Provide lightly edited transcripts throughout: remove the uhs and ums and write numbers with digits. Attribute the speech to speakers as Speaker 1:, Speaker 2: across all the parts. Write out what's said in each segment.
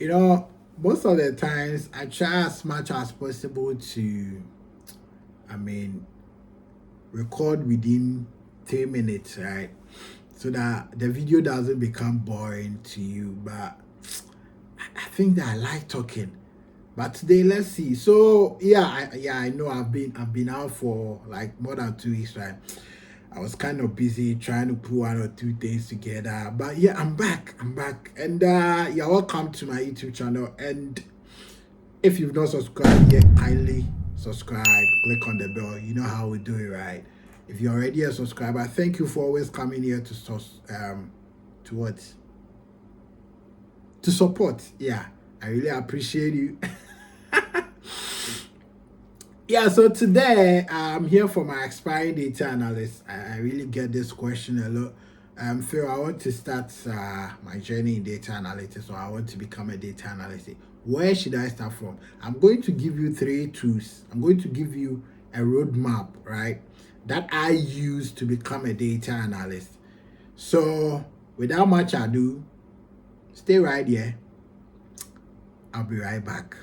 Speaker 1: You know, most of the times I try as much as possible to, I mean, record within 10 minutes, right? So that the video doesn't become boring to you. But I think that I like talking. But today, let's see. So yeah, I know I've been out for like more than 2 weeks, right? I was kind of busy trying to put one or two things together. But yeah, I'm back. I'm back. And you're welcome to my YouTube channel. And if you've not subscribed yet, kindly subscribe, click on the bell. You know how we do it, right? If you're already a subscriber, thank you for always coming here to what? To support. Yeah. I really appreciate you. Yeah, so today I'm here for my expiring data analyst. I really get this question a lot. Phil, I want to start my journey in data analytics, or I want to become a data analyst. Where should I start from? I'm going to give you three tools. I'm going to give you a roadmap, right, that I use to become a data analyst. So, without much ado, stay right here. I'll be right back.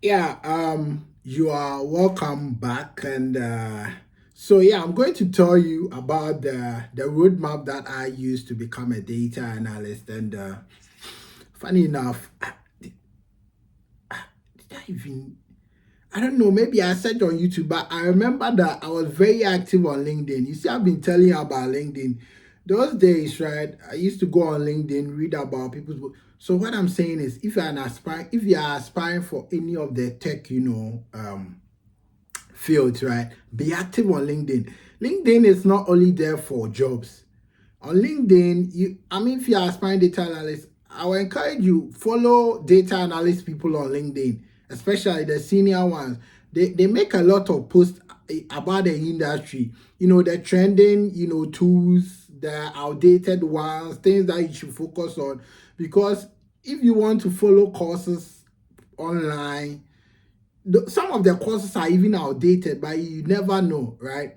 Speaker 1: Yeah, you are welcome back, and so yeah, I'm going to tell you about the roadmap that I use to become a data analyst. And funny enough, did I even? I don't know. Maybe I said on YouTube, but I remember that I was very active on LinkedIn. You see, I've been telling you about LinkedIn. Those days, right? I used to go on LinkedIn, read about people's book. So what I'm saying is, if you are aspiring for any of the tech, fields, right? Be active on LinkedIn. LinkedIn is not only there for jobs. On LinkedIn, if you are aspiring data analyst, I will encourage you follow data analyst people on LinkedIn, especially the senior ones. They make a lot of posts about the industry. The trending, tools, the outdated ones, things that you should focus on. Because if you want to follow courses online, some of the courses are even outdated, but you never know, right?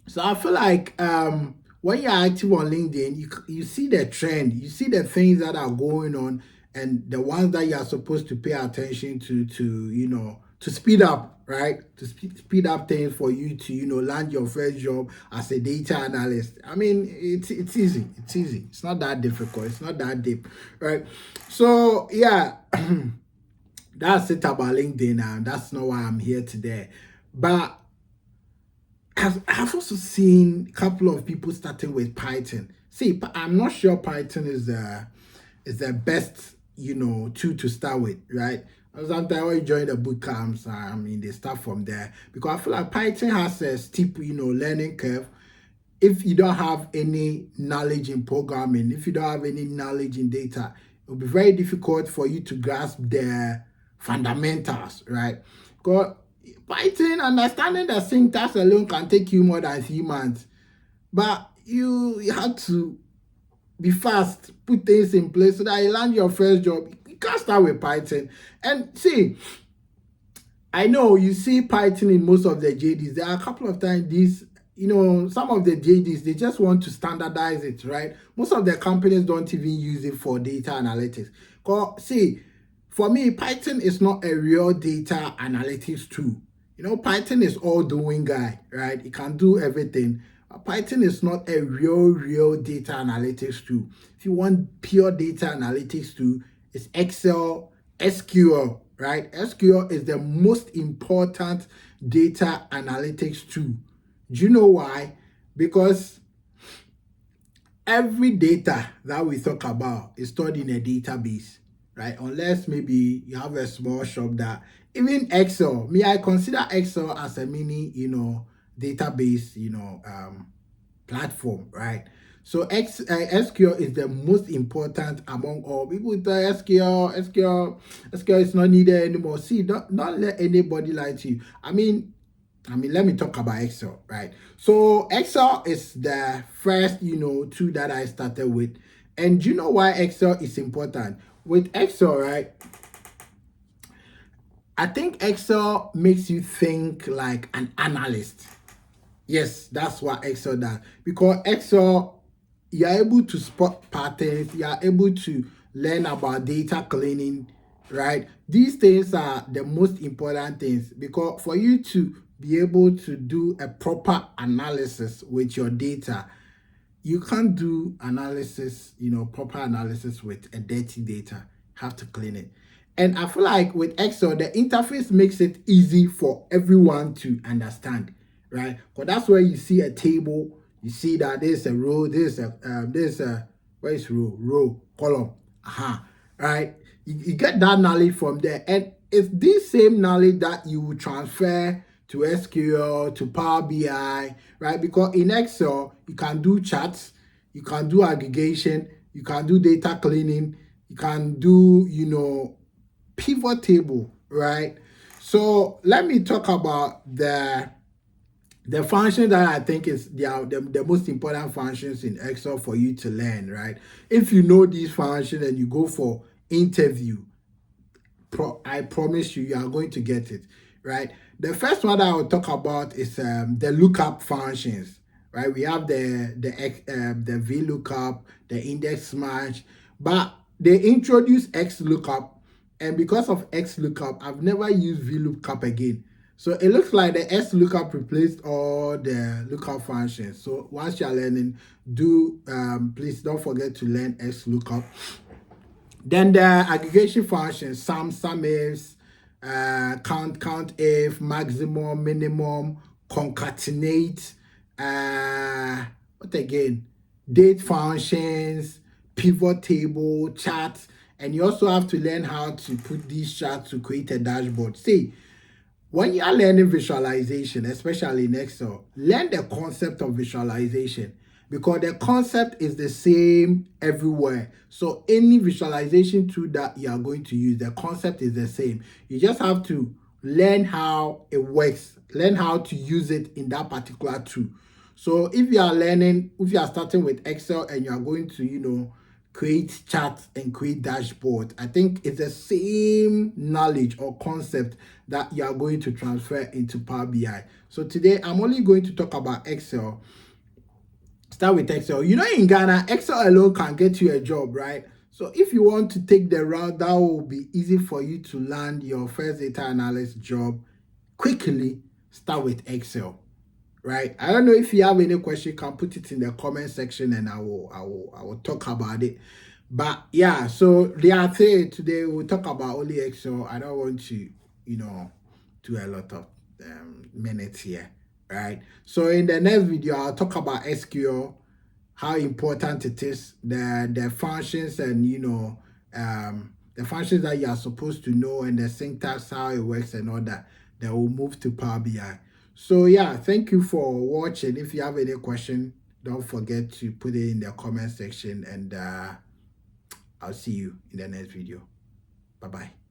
Speaker 1: So I feel like when you're active on LinkedIn, you see the trend, you see the things that are going on, and the ones that you are supposed to pay attention to speed up, right? To speed up things for you to land your first job as a data analyst. I mean, it's easy. It's easy. It's not that difficult. It's not that deep, right? So yeah. That's it about LinkedIn, and that's not why I'm here today. But I've also seen a couple of people starting with Python. See, I'm not sure Python is the best tool to start with, right? Sometimes when you join the boot camps, they start from there, because I feel like Python has a steep learning curve. If you don't have any knowledge in programming, if you don't have any knowledge in data, it will be very difficult for you to grasp the fundamentals, right? Because Python, understanding the syntax alone can take you more than 3 months. But you have to be fast, put things in place so that you land your first job. You can't start with Python. And see, I know you see Python in most of the JDs. There are a couple of times some of the JDs, they just want to standardize it, right? Most of the companies don't even use it for data analytics. See, for me, Python is not a real data analytics tool. Python is all doing guy, right? It can do everything. Python is not a real data analytics tool. If you want pure data analytics tool, it's Excel, SQL, right? SQL is the most important data analytics tool. Do you know why? Because every data that we talk about is stored in a database, right? Unless maybe you have a small shop that, even Excel, I consider Excel as a mini, database, platform, right? So SQL is the most important among all. People tell SQL is not needed anymore. See, don't let anybody lie to you. Let me talk about Excel, right? So Excel is the first, tool that I started with. And do you know why Excel is important? With Excel, right? I think Excel makes you think like an analyst. Yes, that's what Excel does. Because Excel, you are able to spot patterns, you are able to learn about data cleaning, right? These things are the most important things, because for you to be able to do a proper analysis with your data, you can't do analysis, proper analysis with a dirty data. Have to clean it. And I feel like with Excel, the interface makes it easy for everyone to understand, right? Because that's where you see a table, you see that there's a row, where is row, column, right? You get that knowledge from there, and it's this same knowledge that you will transfer to SQL, to Power BI, right? Because in Excel, you can do charts, you can do aggregation, you can do data cleaning, you can do, pivot table, right? So let me talk about the function that I think is the most important functions in Excel for you to learn, right? If you know these functions and you go for interview, I promise you, you are going to get it, right? The first one that I will talk about is the lookup functions, right? We have the VLOOKUP, the index match, but they introduced XLOOKUP, and because of XLOOKUP, I've never used VLOOKUP again. So it looks like the XLOOKUP replaced all the lookup functions. So once you're learning, please don't forget to learn XLOOKUP. Then the aggregation functions, sum ifs, count if, maximum, minimum, concatenate, what again? Date functions, pivot table, charts, and you also have to learn how to put these charts to create a dashboard. See, when you are learning visualization, especially in Excel, learn the concept of visualization, because the concept is the same everywhere. So any visualization tool that you are going to use, the concept is the same. You just have to learn how it works, learn how to use it in that particular tool. So if you are starting with Excel and you are going to, create charts and create dashboard, I think it's the same knowledge or concept that you are going to transfer into Power BI. So today I'm only going to talk about Excel. Start with Excel. In Ghana, Excel alone can get you a job, right? So if you want to take the route that will be easy for you to land your first data analyst job quickly, start with Excel. Right? I don't know if you have any question, you can put it in the comment section and I will talk about it. But yeah, so today we'll talk about only Excel. I don't want to, do a lot of minutes here. Right? So in the next video, I'll talk about SQL, how important it is, the functions, and the functions that you are supposed to know, and the syntax, how it works and all that. Then we'll move to Power BI. So yeah, thank you for watching. If you have any question, don't forget to put it in the comment section, and I'll see you in the next video. Bye bye.